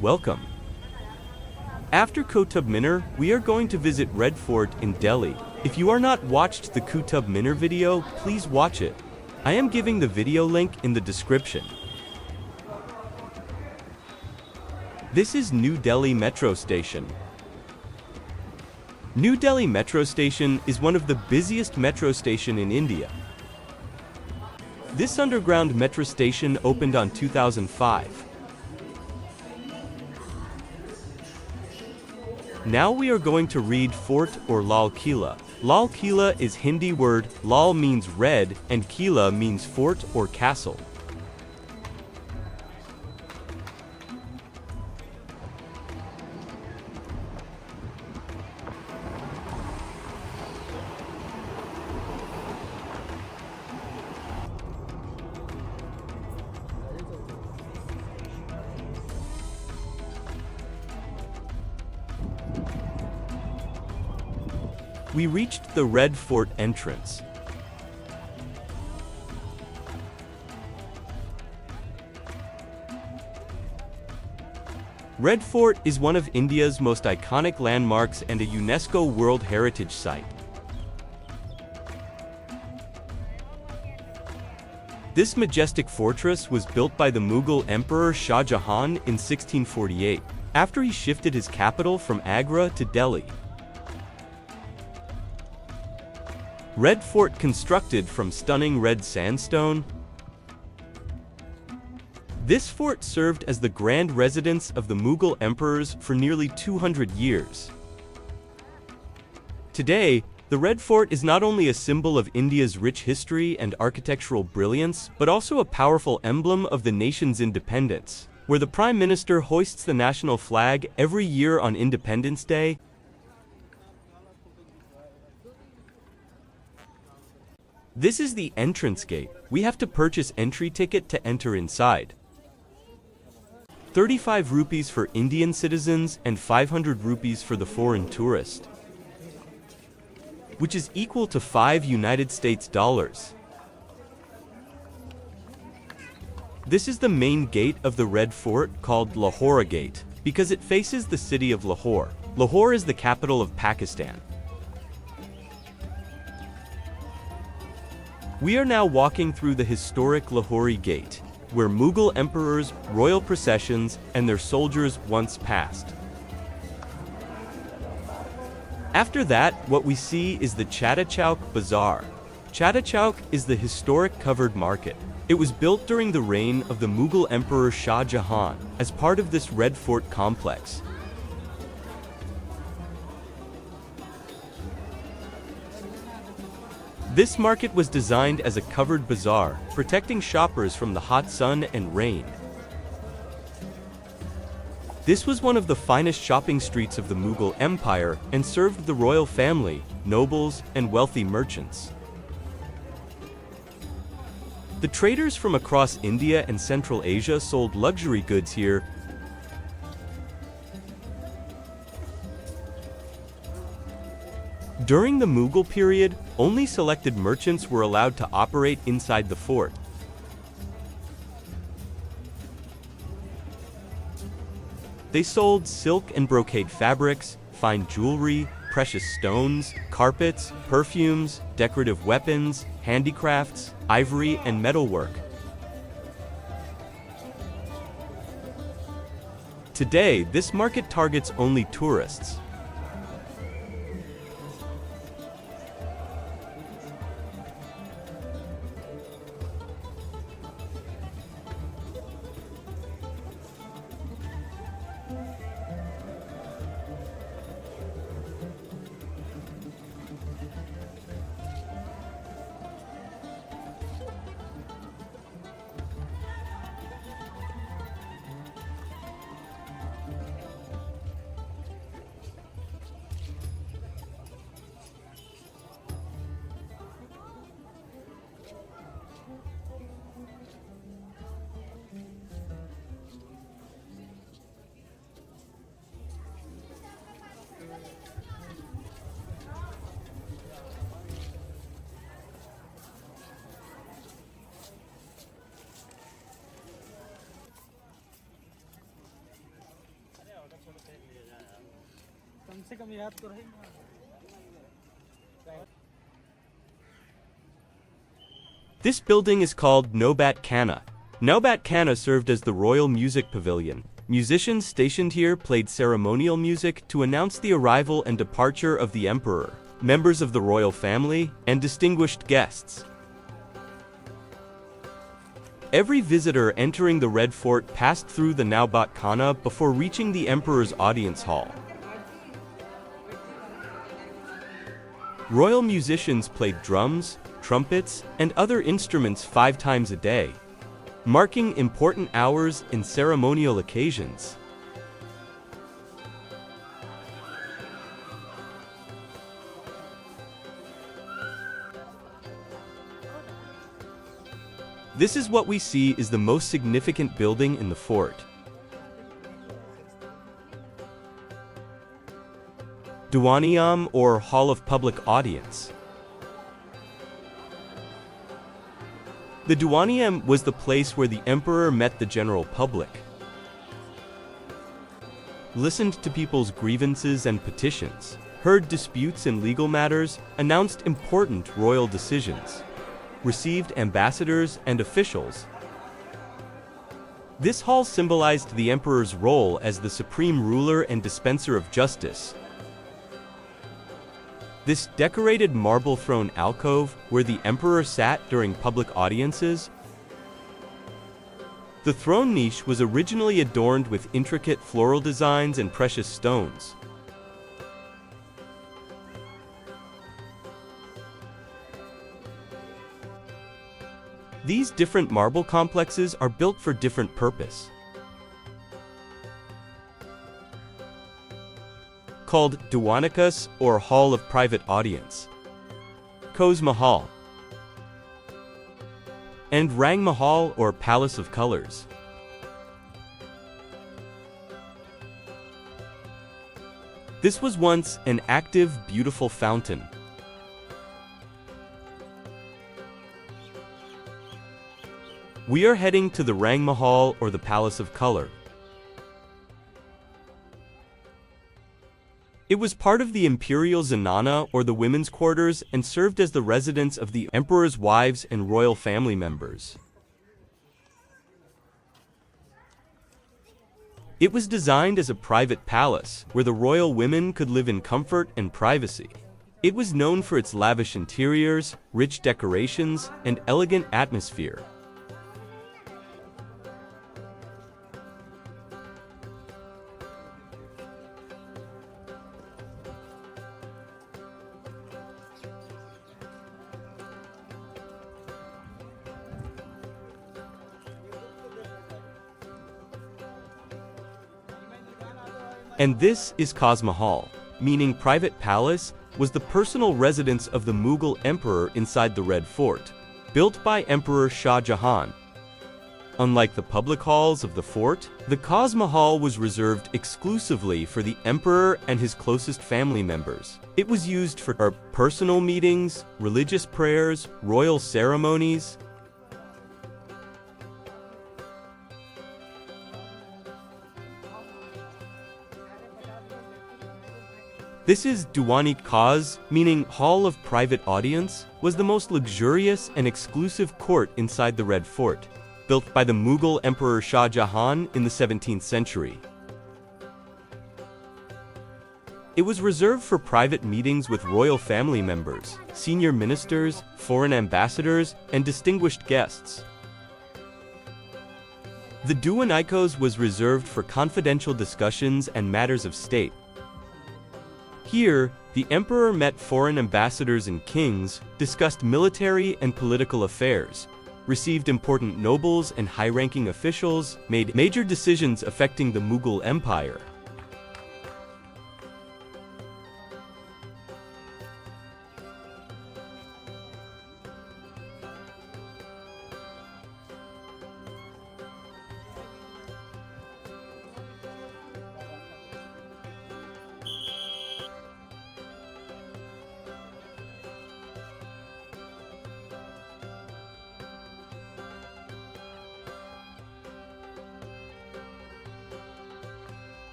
Welcome. After Qutub Minar, we are going to visit Red Fort in Delhi. If you are not watched the Qutub Minar video, please watch it. I am giving the video link in the description. This is New Delhi Metro Station. New Delhi Metro Station is one of the busiest metro station in India. This underground metro station opened on 2005. Now we are going to read Fort or Lal Qila. Lal Qila is Hindi word, Lal means red and Qila means fort or castle. We reached the Red Fort entrance. Red Fort is one of India's most iconic landmarks and a UNESCO World Heritage Site. This majestic fortress was built by the Mughal Emperor Shah Jahan in 1648, after he shifted his capital from Agra to Delhi. Red Fort constructed from stunning red sandstone. This fort served as the grand residence of the Mughal emperors for nearly 200 years. Today, the Red Fort is not only a symbol of India's rich history and architectural brilliance, but also a powerful emblem of the nation's independence, where the Prime Minister hoists the national flag every year on Independence Day. This is the entrance gate. We have to purchase entry ticket to enter inside. 35 rupees for Indian citizens and 500 rupees for the foreign tourist, which is equal to $5 United States. This is the main gate of the Red Fort, called Lahore Gate, because it faces the city of Lahore. Lahore is the capital of Pakistan. We are now walking through the historic Lahore Gate, where Mughal emperors, royal processions, and their soldiers once passed. After that, what we see is the Chatta Chowk Bazaar. Chatta Chowk is the historic covered market. It was built during the reign of the Mughal Emperor Shah Jahan as part of this Red Fort complex. This market was designed as a covered bazaar, protecting shoppers from the hot sun and rain. This was one of the finest shopping streets of the Mughal Empire and served the royal family, nobles, and wealthy merchants. The traders from across India and Central Asia sold luxury goods here. During the Mughal period, only selected merchants were allowed to operate inside the fort. They sold silk and brocade fabrics, fine jewelry, precious stones, carpets, perfumes, decorative weapons, handicrafts, ivory, and metalwork. Today, this market targets only tourists. This building is called Nobat Khana. Nobat Khana served as the royal music pavilion. Musicians stationed here played ceremonial music to announce the arrival and departure of the emperor, members of the royal family, and distinguished guests. Every visitor entering the Red Fort passed through the Nobat Khana before reaching the emperor's audience hall. Royal musicians played drums, trumpets, and other instruments 5 times a day, marking important hours in ceremonial occasions. This is what we see is the most significant building in the fort. Diwan-i-Aam, or Hall of Public Audience. The Diwan-i-Aam was the place where the emperor met the general public, listened to people's grievances and petitions, heard disputes in legal matters, announced important royal decisions, received ambassadors and officials. This hall symbolized the emperor's role as the supreme ruler and dispenser of justice. This decorated marble throne alcove, where the emperor sat during public audiences. The throne niche was originally adorned with intricate floral designs and precious stones. These different marble complexes are built for different purpose. Called Diwan-i-Khas, or Hall of Private Audience, Khas Mahal, and Rang Mahal, or Palace of Colors. This was once an active, beautiful fountain. We are heading to the Rang Mahal, or the Palace of Color. It was part of the imperial zenana, or the women's quarters, and served as the residence of the emperor's wives and royal family members. It was designed as a private palace, where the royal women could live in comfort and privacy. It was known for its lavish interiors, rich decorations, and elegant atmosphere. And this is Khas Mahal, meaning private palace, was the personal residence of the Mughal emperor inside the Red Fort, built by Emperor Shah Jahan. Unlike the public halls of the fort, the Khas Mahal was reserved exclusively for the emperor and his closest family members. It was used for personal meetings, religious prayers, royal ceremonies. This is Diwan-i-Khas, meaning Hall of Private Audience, was the most luxurious and exclusive court inside the Red Fort, built by the Mughal Emperor Shah Jahan in the 17th century. It was reserved for private meetings with royal family members, senior ministers, foreign ambassadors, and distinguished guests. The Diwan-i-Khas was reserved for confidential discussions and matters of state. Here, the emperor met foreign ambassadors and kings, discussed military and political affairs, received important nobles and high-ranking officials, made major decisions affecting the Mughal Empire.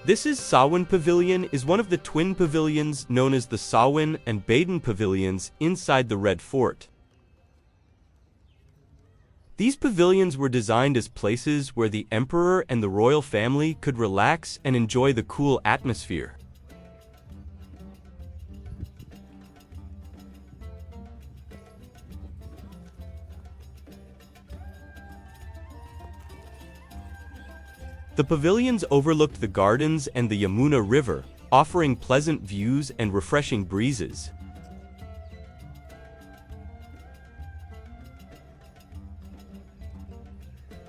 This is Sawan Pavilion is one of the twin pavilions known as the Sawan and Baden pavilions inside the Red Fort. These pavilions were designed as places where the emperor and the royal family could relax and enjoy the cool atmosphere. The pavilions overlooked the gardens and the Yamuna River, offering pleasant views and refreshing breezes.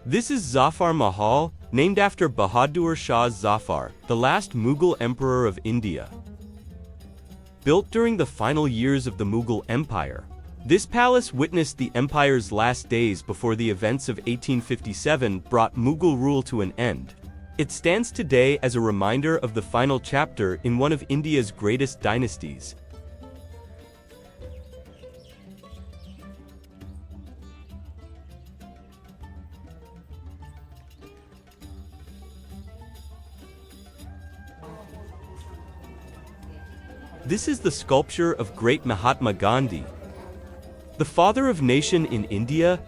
This is Zafar Mahal, named after Bahadur Shah Zafar, the last Mughal emperor of India. Built during the final years of the Mughal Empire, this palace witnessed the empire's last days before the events of 1857 brought Mughal rule to an end. It stands today as a reminder of the final chapter in one of India's greatest dynasties. This is the sculpture of great Mahatma Gandhi, the father of nation in India.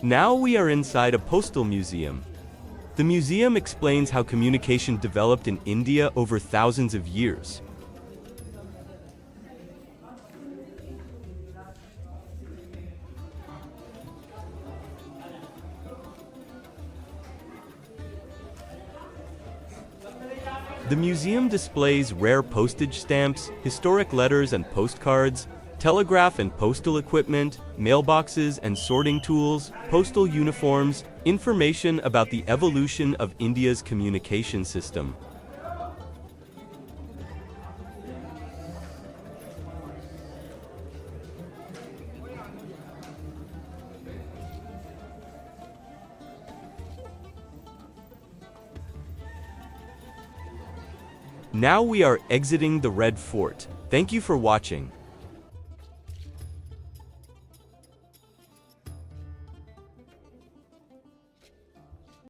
Now we are inside a postal museum. The museum explains how communication developed in India over thousands of years. The museum displays rare postage stamps, historic letters and postcards, telegraph and postal equipment, mailboxes and sorting tools, postal uniforms, information about the evolution of India's communication system. Now we are exiting the Red Fort. Thank you for watching.